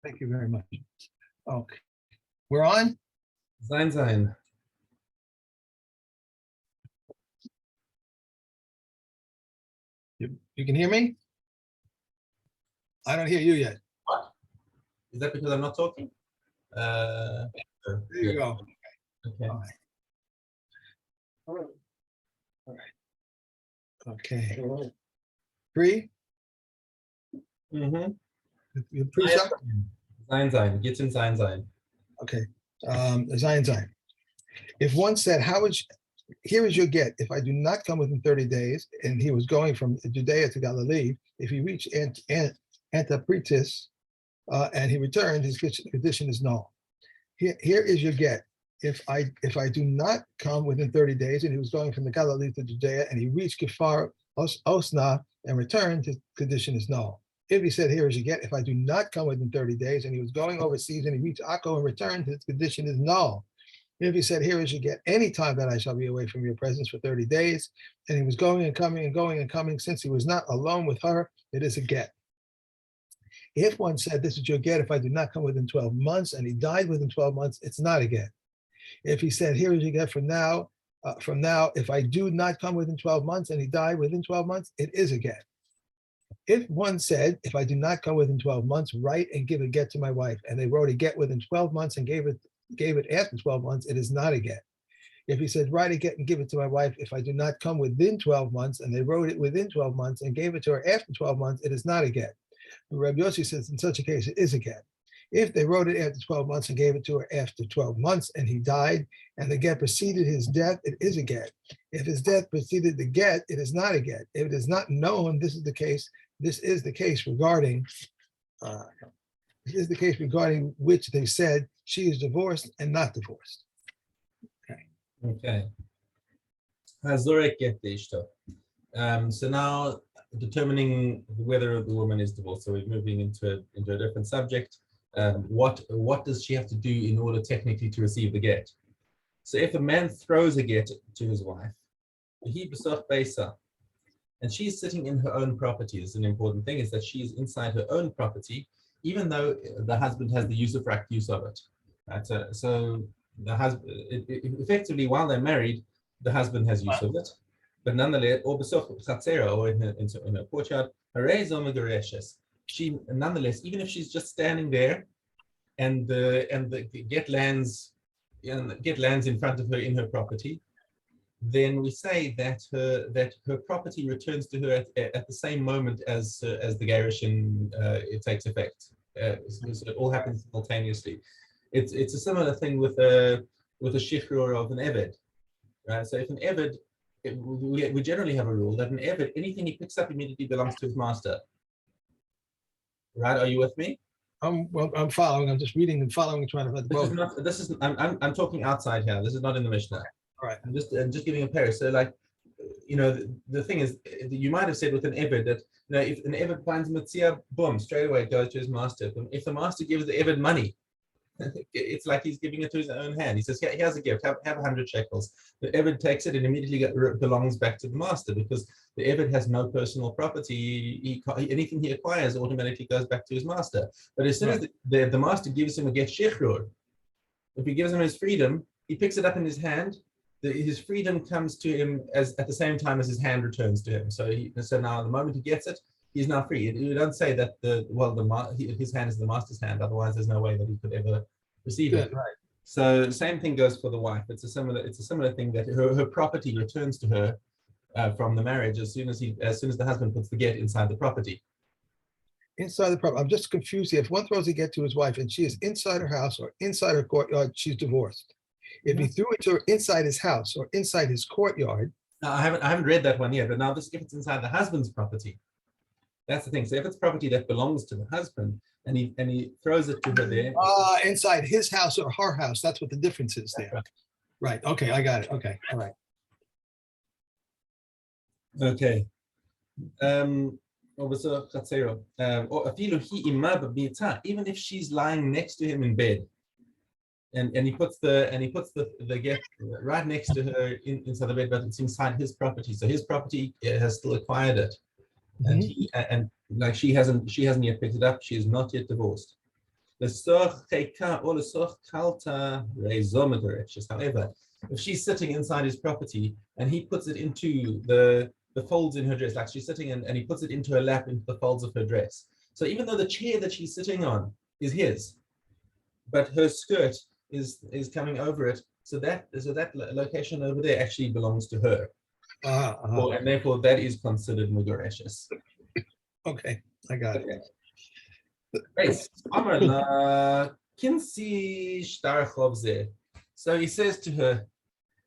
Thank you very much. Okay, we're on. Sein. You can hear me? I don't hear you yet. What? Is that because I'm not talking? There you go. Okay. All right. Okay. 3. Mm-hmm. You prove something? Sein. Gittin sein. Okay. Zion. If one said, here is your get. If I do not come within 30 days, and he was going from Judea to Galilee, if he reached Antipretis and he returned, his condition is null. Here is your get. If I do not come within 30 days, and he was going from the Galilee to Judea, and he reached Kfar Osna and returned, his condition is null. If he said, here is your get, if I do not come within 30 days, and he was going overseas, and he reached Akko and returned, his condition is null. If he said, here is your get, any time that I shall be away from your presence for 30 days, and he was going and coming and going and coming, since he was not alone with her, it is a get. If one said, this is your get, if I do not come within 12 months, and he died within 12 months, it's not a get. If he said, here is your get from now, if I do not come within 12 months, and he died within 12 months, it is a get. If one said, if I do not come within 12 months, write and give a get to my wife, and they wrote a get within 12 months and gave it after 12 months, it is not a get. If he said, write a get and give it to my wife, if I do not come within 12 months, and they wrote it within 12 months and gave it to her after 12 months, it is not a get. But Rabbi Yossi says, in such a case, it is a get. If they wrote it after 12 months and gave it to her after 12 months, and he died, and the get preceded his death, it is a get. If his death preceded the get, it is not a get. If it is not known, this is the case regarding which they said she is divorced and not divorced. Okay. Hazorek get the ishto. So now determining whether the woman is divorced. So we're moving into a different subject. What does she have to do in order technically to receive the get? So if a man throws a get to his wife, he besach beisa, and she's sitting in her own property. This is an important thing, is that she is inside her own property, even though the husband has the use of it. Right? So the husband, effectively, while they're married, the husband has use of it, but nonetheless, or in her courtyard, she nonetheless, even if she's just standing there, and the get lands in front of her in her property, then we say that her property returns to her at the same moment as the gerushin it takes effect. So it all happens simultaneously. It's a similar thing with a shichrur of an eved, right? So if an eved, we generally have a rule that an eved, anything he picks up immediately belongs to his master. Right? Are you with me? I'm following. I'm just reading and following and trying to find the both. I'm talking outside here. This is not in the Mishnah. All right. I'm just giving a pair. So like, the thing is, you might have said with an eved that, if an eved finds mitzvah, boom, straight away it goes to his master. If the master gives the eved money, it's like he's giving it to his own hand. He says, here's a gift, have 100 shekels. The eved takes it and immediately belongs back to the master, because the eved has no personal property. Anything he acquires automatically goes back to his master. But as soon as the master gives him a get shechrur, if he gives him his freedom, he picks it up in his hand. His freedom comes to him at the same time as his hand returns to him. So now the moment he gets it, he's now free. You don't say that his hand is the master's hand. Otherwise, there's no way that he could ever receive it. Right. So same thing goes for the wife. It's a similar thing that her property returns to her from the marriage as soon as the husband puts the get inside the property. Inside the property. I'm just confused here. If one throws a get to his wife and she is inside her house or inside her courtyard, she's divorced. If he threw it to her inside his house or inside his courtyard. No, I haven't read that one yet. But now if it's inside the husband's property. That's the thing. So if it's property that belongs to the husband and he throws it to her there. Inside his house or her house. That's what the difference is there. Right. Okay. I got it. Okay. All right. Okay. Even if she's lying next to him in bed, and he puts the get right next to her inside the bed, but it's inside his property. So his property has still acquired it. And she hasn't yet picked it up. She is not yet divorced. However, if she's sitting inside his property and he puts it into the folds in her dress, like she's sitting and he puts it into her lap, into the folds of her dress. So even though the chair that she's sitting on is his, but her skirt is coming over it, so that location over there actually belongs to her. And therefore that is considered Mugareshes. Okay, I got it. So he says to her,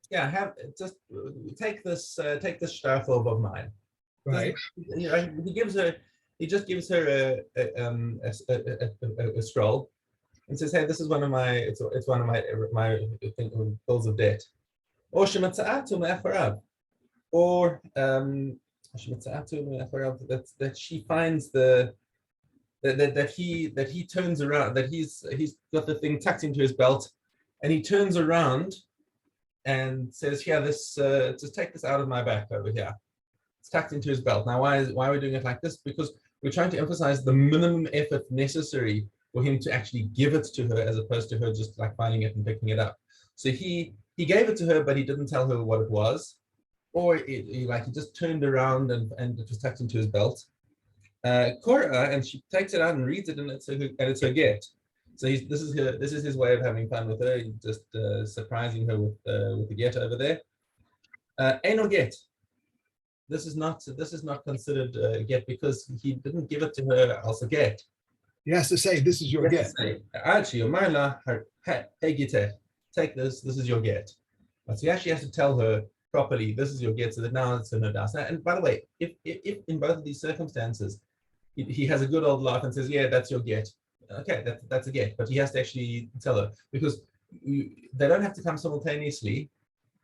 yeah, take this shtarchov of mine. Right. He just gives her a scroll and says, hey, this is one of my it's one of my bills of debt. Or that she finds that he turns around, that he's got the thing tucked into his belt, and he turns around and says, yeah, just take this out of my back over here. It's tucked into his belt. Now, why are we doing it like this? Because we're trying to emphasize the minimum effort necessary for him to actually give it to her, as opposed to her just like finding it and picking it up. So he gave it to her, but he didn't tell her what it was, or he just turned around and it was tucked into his belt. And she takes it out and reads it, and it's her get. So this is his way of having fun with her. He's just surprising her with the get over there. Ain't get. This is not considered a get because he didn't give it to her as a get. He has to say, this is your get. Actually, hey, Gittin, take this. This is your get. But he actually has to tell her properly, this is your get, so that now it's in her das. And by the way, if in both of these circumstances, he has a good old laugh and says, yeah, that's your get. Okay, that's a get. But he has to actually tell her, because they don't have to come simultaneously.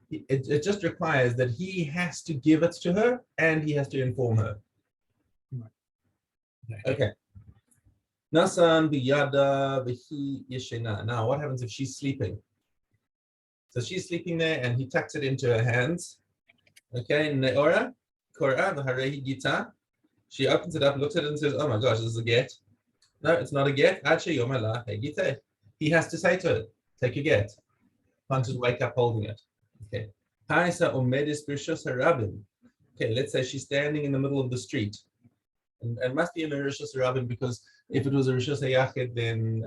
It just requires that he has to give it to her and he has to inform her. Okay. Nasan biyada v'hi yeshena. Now, what happens if she's sleeping? So she's sleeping there, and he tucks it into her hands. Okay, Neora, Korah, v'harehi gita. She opens it up, looks at it, and says, "Oh my gosh, this is a get." No, it's not a get. Actually, yomala hegite. He has to say to her, "Take your get." Can't just wake up holding it. Okay. Haisa umedis b'rishus harabim. Okay, let's say she's standing in the middle of the street, and must be in a rishus harabim, because if it was a rishus hayachid, then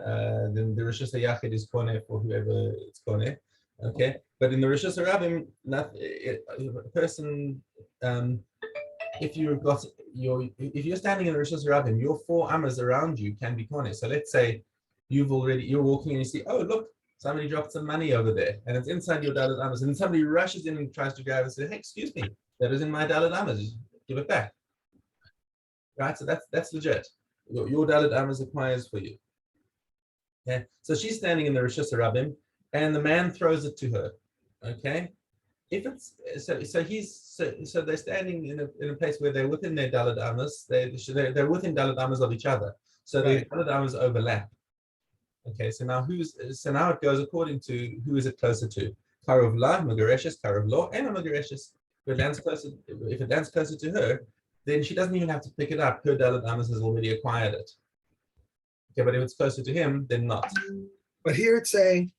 the rishus hayachid is koneh for whoever it's koneh. Okay, but in the rishus harabim, a person, if you're standing in the rishus harabim, your 4 amas around you can be koneh. So let's say you're walking and you see, oh look, somebody dropped some money over there, and it's inside your dalet amas, and somebody rushes in and tries to grab it and says, hey, excuse me, that is in my dalet amas, give it back. Right, so that's legit. Your dalet amas acquires for you. Okay, so she's standing in the rishus harabim, and the man throws it to her. Okay, if it's so they're standing in a place where they're within their dalet amas. They're within dalet amas of each other, so their dalet amas overlap. Okay, so now it goes according to who is it closer to. Karov la Mugareshes, Karov lo, and Mugareshes. If it lands closer to her, then she doesn't even have to pick it up. Her dalet amas has already acquired it. Okay, but if it's closer to him, then not. But here it's saying,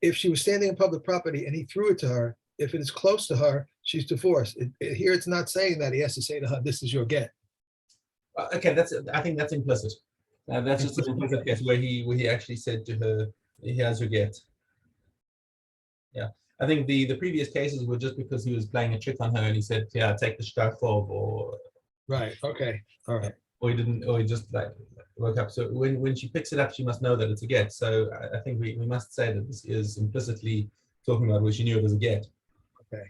if she was standing in public property and he threw it to her, if it is close to her, she's divorced. Here it's not saying that. He has to say to her, this is your get. Okay, I think that's implicit. That's just an implicit case where he actually said to her, he has your get. Yeah, I think the previous cases were just because he was playing a trick on her and he said, yeah, take the shtarchov, or right. Okay. All right. Or he just like woke up. So when she picks it up, she must know that it's a get. So I think we must say that this is implicitly talking about where she knew it was a get. Okay.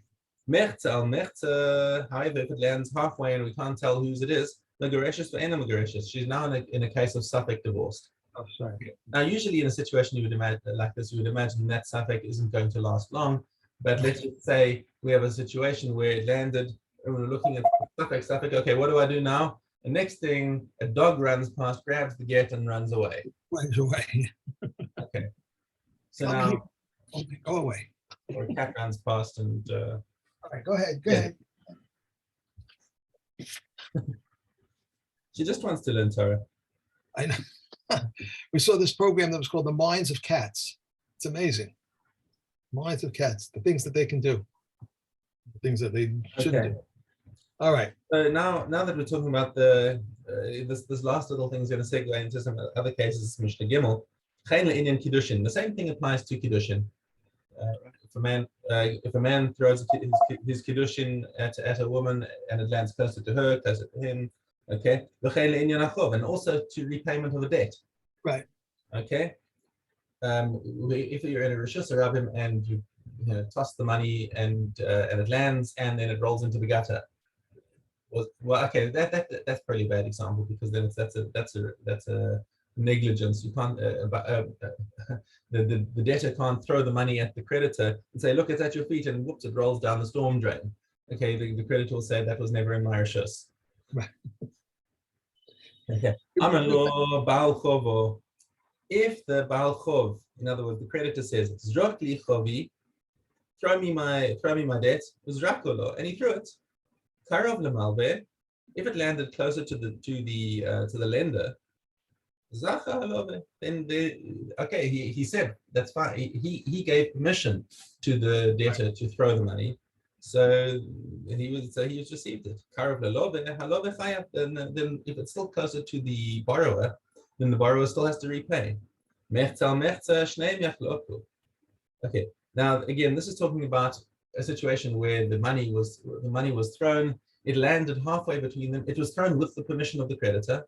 However, if it lands halfway and we can't tell whose it is, Mugareshes for Anna Mugareshes. She's now in a case of suffix divorced. Oh, sorry. Now, usually in a situation you would imagine like this, you would imagine that suffix isn't going to last long. But let's just say we have a situation where it landed, and we're looking at suffix. Okay, what do I do now? The next thing, a dog runs past, grabs the get, and runs away. Runs away. Okay. So now, go away. Or a cat runs past and. All right, go ahead. Go ahead. She just wants to learn Torah. I know. We saw this program that was called The Minds of Cats. It's amazing. Minds of Cats, the things that they can do, the things that they shouldn't do. All right. So now that we're talking about the this last little thing is going to segue into some other cases, Mishna Gimel. Chein le'inyan kiddushin. The same thing applies to kiddushin. If a man throws his kiddushin at a woman and it lands closer to her, closer to him, okay. And also to repayment of a debt. Right. Okay. If you're in a rishus rabim and you toss the money and it lands and then it rolls into the gutter. Well, okay, that's pretty bad example because then that's a negligence. You can't the debtor can't throw the money at the creditor and say, look, it's at your feet, and whoops, it rolls down the storm drain. Okay, the creditor will say that was never in my rishus. Right. Okay. Amallo Baal Chovo. If the Baal Chov, in other words, the creditor says, Zrok li chovi, throw me my debt, Zrakolo, and he threw it. Karov lemalve, if it landed closer to the lender, then okay, he said that's fine. He gave permission to the debtor to throw the money, so he was received it. Karov lelove chayav. Then if it's still closer to the borrower, then the borrower still has to repay. Okay. Now again, this is talking about a situation where the money was thrown. It landed halfway between them. It was thrown with the permission of the creditor.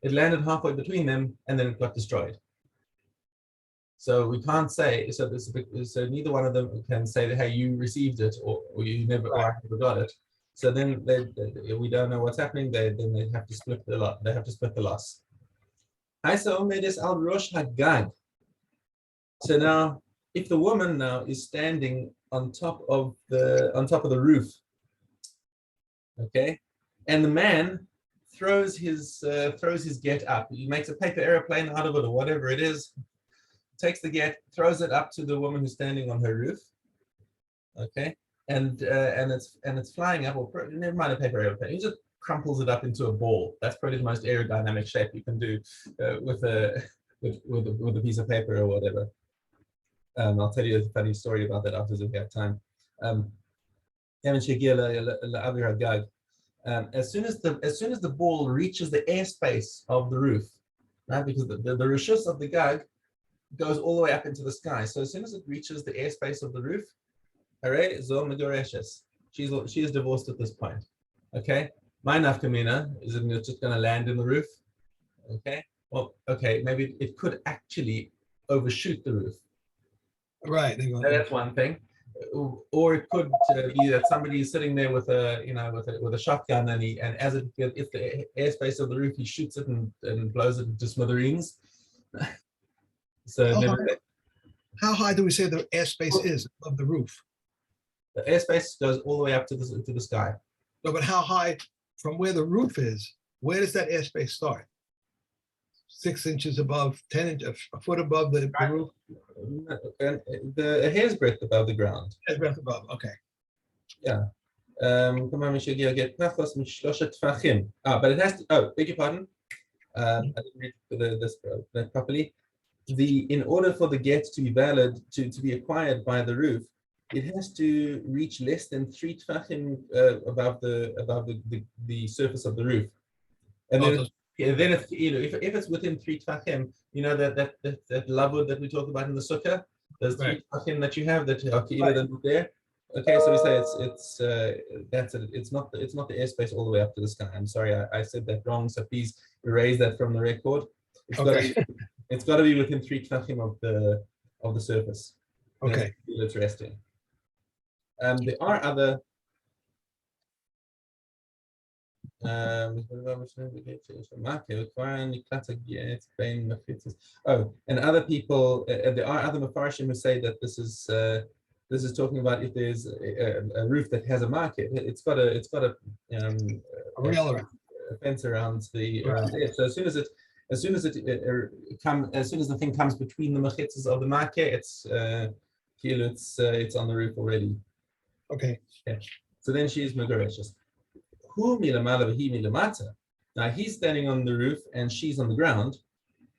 It landed halfway between them, and then it got destroyed. So we can't say so. Neither one of them can say that, hey, you received it, or you never, or I never got it. So then we don't know what's happening. They have to split the lot. They have to split the loss. So now, if the woman now is standing on top of the roof, okay, and the man throws his get up. He makes a paper airplane out of it or whatever it is. Takes the get, throws it up to the woman who's standing on her roof, okay, and it's flying up. Or never mind a paper airplane. He just crumples it up into a ball. That's probably the most aerodynamic shape you can do with a piece of paper or whatever. I'll tell you a funny story about that after we have time. As soon as the ball reaches the airspace of the roof, right? Because the rishus of the gag goes all the way up into the sky. So as soon as it reaches the airspace of the roof, hooray, zo megoreshes. She is divorced at this point. Okay. My nafkamina is it just going to land in the roof? Okay. Well, okay, maybe it could actually overshoot the roof. Right. That's one thing. Or it could be that somebody is sitting there with a shotgun, and as it if the airspace of the roof, he shoots it and blows it into smithereens. So how high do we say the airspace is above the roof? The airspace goes all the way up to the sky. No, but how high from where the roof is? Where does that airspace start? 6 inches above, 10 inches, a foot above the roof? And a hair's breadth above the ground. Hair's breadth above, okay. Yeah. But it has to, beg your pardon. I didn't read this properly. In order for the get to be valid, to be acquired by the roof, it has to reach less than 3 tfachim above the surface of the roof. And then it's, if it's within 3 tfachim, that lavud that we talk about in the sukkah, there's 3 tfachim that you have that are there. Okay, so we say it's not the airspace all the way up to the sky. I'm sorry, I said that wrong. So please erase that from the record. It's got to be within 3 tfachim of the surface. Okay, it's resting. There are other. And other people, there are other mafarshim who say that this is talking about if there's a roof that has a market, it's got a rail around, a fence around the edge. So as soon as the thing comes between the mechitzas of the market, it's on the roof already. Okay. So then she is megoreshes. Now he's standing on the roof and she's on the ground.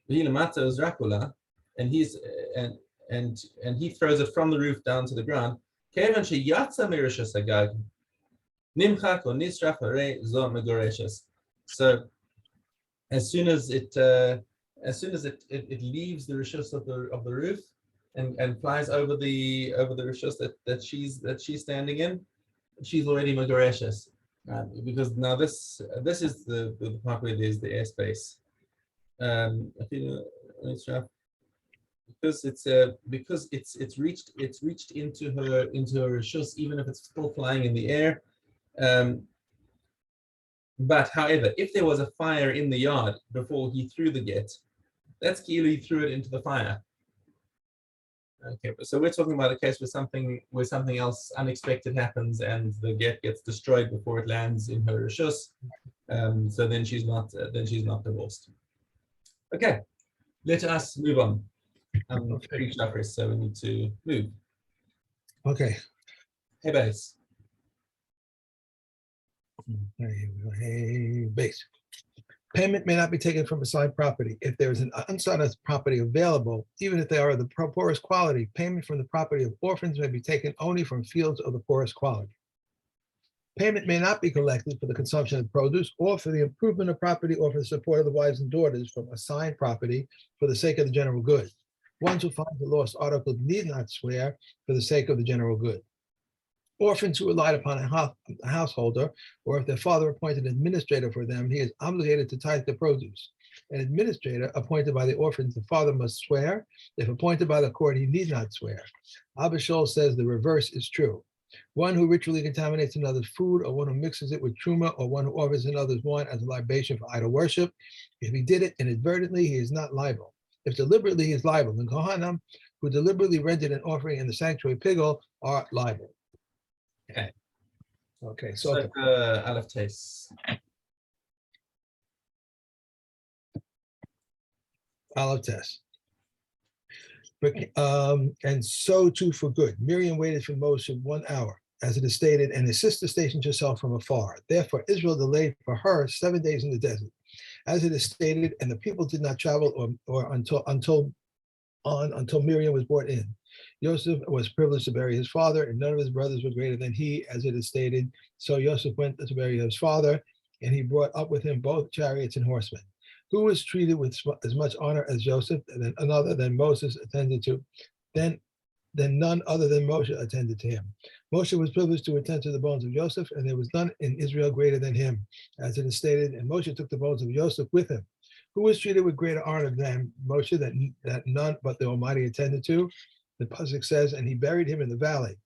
V'hilamata is Dracula, and he's and he throws it from the roof down to the ground. Kevan sheyatsa mirishas hagag nimchak or nisraf harei zo megoreshes. So as soon as it leaves the rishus of the roof and flies over the rishus that she's standing in, she's already megoreshes. Because now this is the part where there's the airspace. Because it's reached into her rishus, even if it's still flying in the air. But however, if there was a fire in the yard before he threw the get, that's clearly he threw it into the fire. Okay, so we're talking about a case where something else unexpected happens and the get gets destroyed before it lands in her rishus. So then she's not divorced. Okay, let us move on. Okay. So we need to move. Okay. Hey, base. Hey, base. Payment may not be taken from assigned property. If there is an unsigned property available, even if they are of the poorest quality, payment from the property of orphans may be taken only from fields of the poorest quality. Payment may not be collected for the consumption of produce or for the improvement of property or for the support of the wives and daughters from assigned property for the sake of the general good. Ones who find the lost article need not swear for the sake of the general good. Orphans who relied upon a householder, or if their father appointed an administrator for them, he is obligated to tithe the produce. An administrator appointed by the orphans, the father must swear. If appointed by the court, he need not swear. Abba Shaul says the reverse is true. One who ritually contaminates another's food, or one who mixes it with truma, or one who offers another's wine as a libation for idol worship, if he did it inadvertently, he is not liable. If deliberately, he is liable. The Kohanim who deliberately rendered an offering in the sanctuary pigel are liable. Okay. Okay, so Aleph Tes. Aleph Tes. And so too for good. Miriam waited for Moshe 1 hour, as it is stated, and his sister stationed herself from afar. Therefore, Israel delayed for her 7 days in the desert, as it is stated, and the people did not travel or until Miriam was brought in. Joseph was privileged to bury his father, and none of his brothers were greater than he, as it is stated. So Joseph went to bury his father, and he brought up with him both chariots and horsemen. Who was treated with as much honor as Joseph, and then another than Moses attended to, then none other than Moshe attended to him. Moshe was privileged to attend to the bones of Joseph, and there was none in Israel greater than him, as it is stated. And Moshe took the bones of Joseph with him. Who was treated with greater honor than Moshe, that none but the Almighty attended to? The pasuk says, and he buried him in the valley.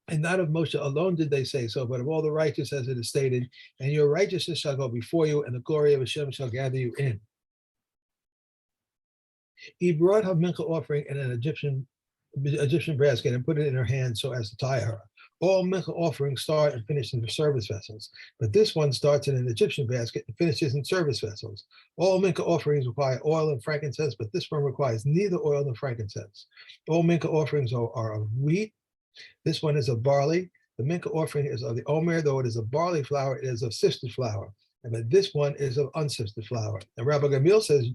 And not of Moshe alone did they say so, but of all the righteous, as it is stated, and your righteousness shall go before you, and the glory of Hashem shall gather you in. He brought her mincha offering in an Egyptian basket and put it in her hand so as to tie her. All mincha offerings start and finish in the service vessels, but this one starts in an Egyptian basket and finishes in service vessels. All mincha offerings require oil and frankincense, but this one requires neither oil nor frankincense. All mincha offerings are of wheat. This one is of barley. The mincha offering is of the omer, though it is of barley flour, it is of sifted flour. But this one is of unsifted flour. And Rabbi Gamliel says,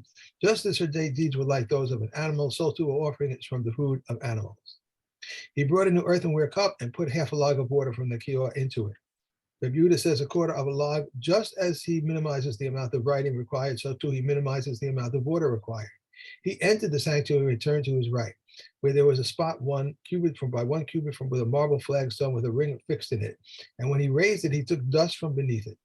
just as her day deeds were like those of an animal, so too her offering is from the food of animals. He brought a new earthenware cup and put half a log of water from the kior into it. Rabbi Yehuda says a quarter of a log, just as he minimizes the amount of writing required, so too he minimizes the amount of water required. He entered the sanctuary and returned to his right, where there was a spot by 1 cubit from with a marble flagstone with a ring fixed in it. And when he raised it, he took dust from beneath it.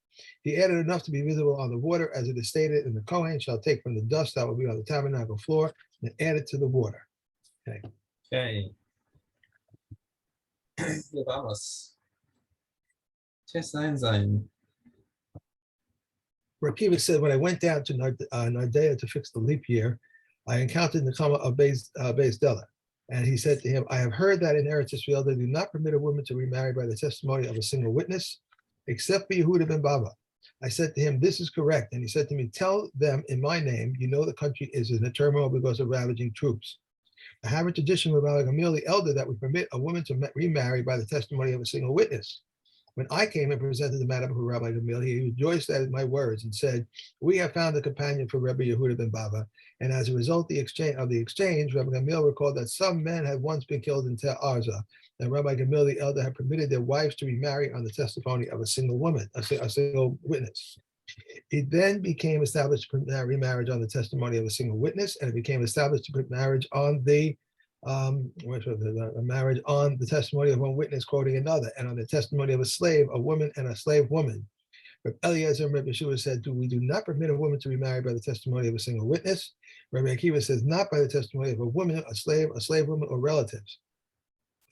He added enough to be visible on the water, as it is stated, and the Kohen shall take from the dust that will be on the tabernacle floor and add it to the water. Okay. Okay. Vamos. Rakiva said, when I went down to Nardea to fix the leap year, I encountered the Kama of Beis Dela. And he said to him, I have heard that in Eretz Israel, they do not permit a woman to remarry by the testimony of a single witness, except for Yehuda ben Bava. I said to him, this is correct. And he said to me, tell them in my name, you know the country is in a turmoil because of ravaging troops. I have a tradition with Rabbi Gamliel the elder that we permit a woman to remarry by the testimony of a single witness. When I came and presented the matter before Rabbi Gamliel, he rejoiced at my words and said, "We have found a companion for Rabbi Yehuda ben Bava." And as a result of the exchange, Rabbi Gamliel recalled that some men had once been killed in Tel Arza, and Rabbi Gamliel the elder had permitted their wives to remarry on the testimony of a single woman, a single witness. It then became established to put remarriage on the testimony of a single witness, and it became established to put marriage on the marriage on the testimony of one witness quoting another, and on the testimony of a slave, a woman, and a slave woman. Rabbi Eliezer and Rabbi Yeshua said, we do not permit a woman to be married by the testimony of a single witness. Rabbi Akiva says, not by the testimony of a woman, a slave woman, or relatives.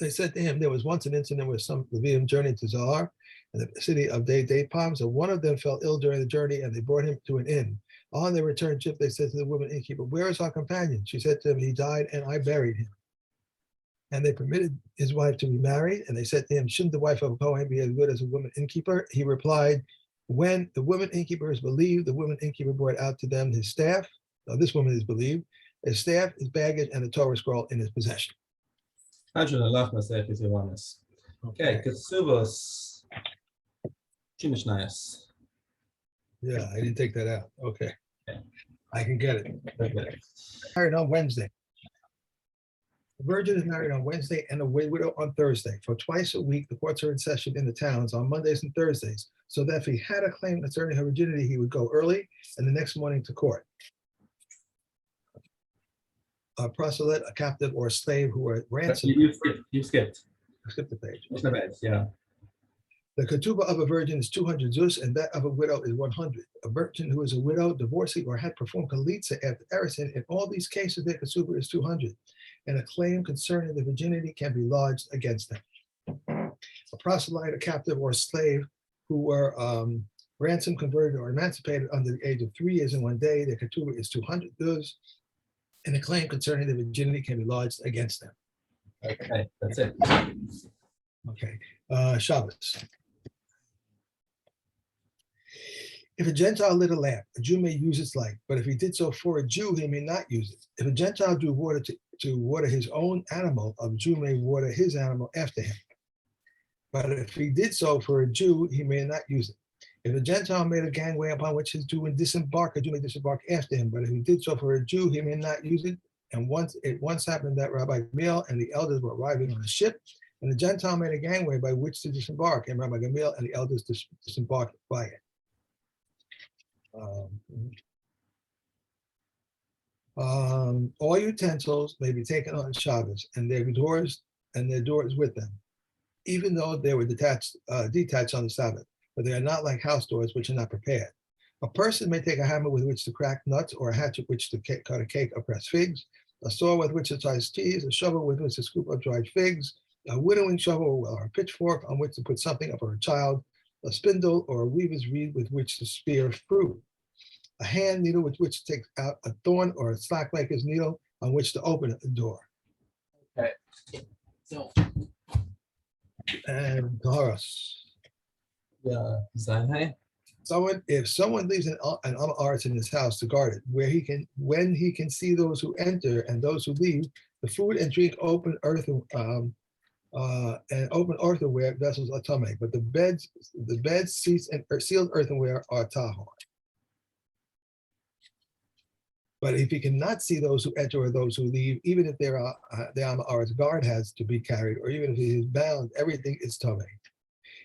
They said to him, there was once an incident where some Levium journeyed to Zohar, in the city of Date Palms, and one of them fell ill during the journey, and they brought him to an inn. On their return trip, they said to the woman innkeeper, "Where is our companion?" She said to him, "He died, and I buried him." And they permitted his wife to be married, and they said to him, "Shouldn't the wife of a Kohen be as good as a woman innkeeper?" He replied, "When the woman innkeeper is believed, the woman innkeeper brought out to them his staff." Now, this woman is believed, his staff, his baggage, and the Torah scroll in his possession. Okay, Kesubos. Mishnayos. Yeah, I didn't take that out. Okay. I can get it. Okay. Married on Wednesday. The virgin is married on Wednesday and a widow on Thursday. For twice a week, the courts are in session in the towns on Mondays and Thursdays, so that if he had a claim concerning her virginity, he would go early and the next morning to court. A proselyte, a captive, or a slave who are ransomed. You skipped. I skipped the page. Yeah. The ketubah of a virgin is 200 zuz, and that of a widow is 100. A virgin who is a widow, divorcee, or had performed chalitza after eresin, in all these cases, their ketubah is 200, and a claim concerning the virginity can be lodged against them. A proselyte, a captive, or a slave who were ransomed, converted, or emancipated under the age of 3 years and 1 day, their ketubah is 200 zuz, and a claim concerning the virginity can be lodged against them. Okay, that's it. Okay, Shabbos. If a Gentile lit a lamp, a Jew may use its light, but if he did so for a Jew, he may not use it. If a Gentile drew water to water his own animal, a Jew may water his animal after him. But if he did so for a Jew, he may not use it. If a Gentile made a gangway upon which his Jew would disembark, a Jew may disembark after him. But if he did so for a Jew, he may not use it. And it once happened that Rabbi Gamliel and the elders were arriving on a ship, and the Gentile made a gangway by which to disembark, and Rabbi Gamliel and the elders disembarked by it. All utensils may be taken on Shabbos, and their doors with them, even though they were detached on the Sabbath, but they are not like house doors, which are not prepared. A person may take a hammer with which to crack nuts, or a hatchet with which to cut a cake or press figs, a saw with which to slice cheese, a shovel with which to scoop up dried figs, a winnowing shovel or a pitchfork on which to put something up for a child, a spindle or a weaver's reed with which to spear fruit, a hand needle with which to take out a thorn, or a slackmaker's needle on which to open a door. Okay. So. And Taurus. Yeah. If someone leaves an arts in his house to guard it, when he can see those who enter and those who leave, the food and drink open earthenware vessels are tameh, but the beds, seats, and sealed earthenware are tahor. But if he cannot see those who enter or those who leave, even if the Amar's guard has to be carried, or even if he is bound, everything is tameh.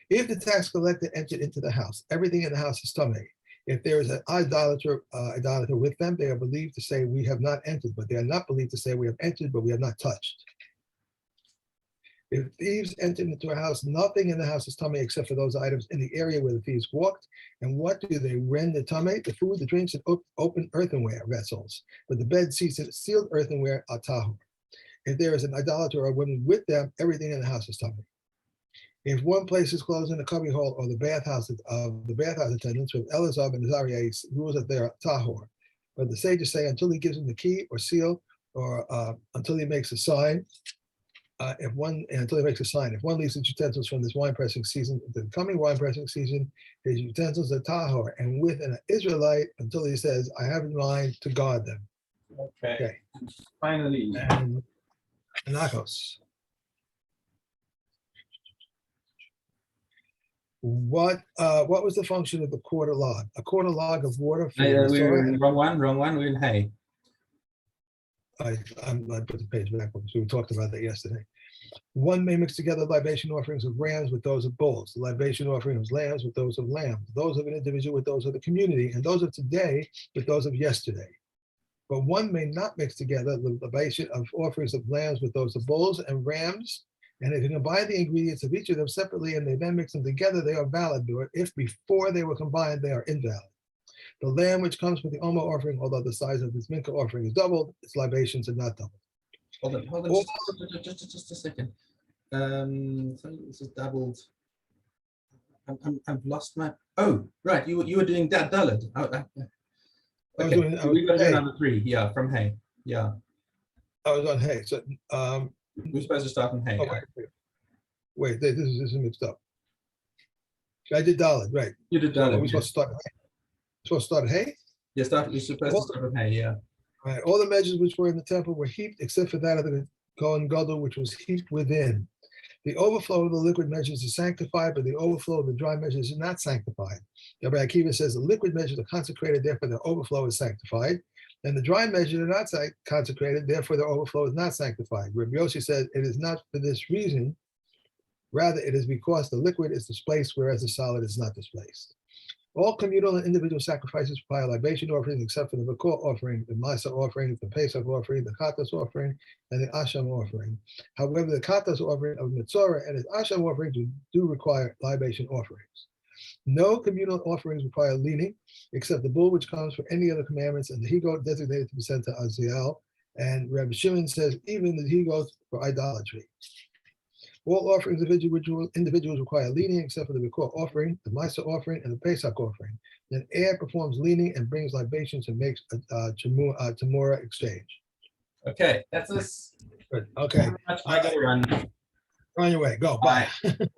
If the tax collector entered into the house, everything in the house is tameh. If there is an idolater with them, they are believed to say, "We have not entered," but they are not believed to say, "We have entered, but we have not touched." If thieves entered into a house, nothing in the house is tameh except for those items in the area where the thieves walked. And what do they render tameh? The food, the drinks, and open earthenware vessels. But the bed, seats, and sealed earthenware are tahor. If there is an idolater or a woman with them, everything in the house is tameh. If one places clothes in the cubbyhole or the bathhouse attendants, with Elazar and Azariah rules that they are tahor. But the sages say until he gives them the key or seal, or until he makes a sign. If one leaves his utensils from this wine pressing season to the coming wine pressing season, his utensils are tahor, and with an Israelite until he says, "I have in mind to guard them." Okay. Finally. And Anakos. What was the function of the quarter log? A quarter log of water for the We're Masorah. wrong one. We're in hay. I put the page back, so we talked about that yesterday. One may mix together libation offerings of rams with those of bulls, the libation offering of lambs with those of lambs, those of an individual with those of the community, and those of today with those of yesterday. But one may not mix together the libation of offerings of lambs with those of bulls and rams. And if you combine the ingredients of each of them separately and they then mix them together, they are valid. But if before they were combined, they are invalid. The lamb which comes with the Oma offering, although the size of this Minka offering is doubled, its libations are not doubled. Hold on, Or- just a second. So this is doubled. I've lost my. Oh, right. You were doing that Dalit. I was Okay, doing- we got to do hay. number 3. Yeah, from hay. Yeah, I was on hay. So we're supposed to start from hay. oh, wait, this is mixed up. I did Dalit, right? You did So are Dalit. we supposed to start? Supposed to start hay? Yeah, you're supposed to start from hay. Yeah. All right, all the measures which were in the temple were heaped, except for that of the Kohen Gadol, which was heaped within. The overflow of the liquid measures is sanctified, but the overflow of the dry measures is not sanctified. Rabbi Akiva says the liquid measures are consecrated, therefore the overflow is sanctified. And the dry measures are not consecrated, therefore the overflow is not sanctified. Rabbi Yossi says it is not for this reason. Rather, it is because the liquid is displaced, whereas the solid is not displaced. All communal and individual sacrifices require libation offerings, except for the Makor offering, the Masa offering, the Pesach offering, the Katas offering, and the Asham offering. However, the Katas offering of Mitzorah and his Asham offering do require libation offerings. No communal offerings require leaning, except the bull which comes for any other commandments, and the he-goat designated to be sent to Aziel. And Rabbi Shimon says even the he-goat for idolatry. All offerings of individuals require leaning, except for the Makor offering, the Misa offering, and the Pesach offering. Then heir performs leaning and brings libations and makes a Tamora exchange. Okay, that's us. Good. Okay, I gotta run. on your way. Go. Bye.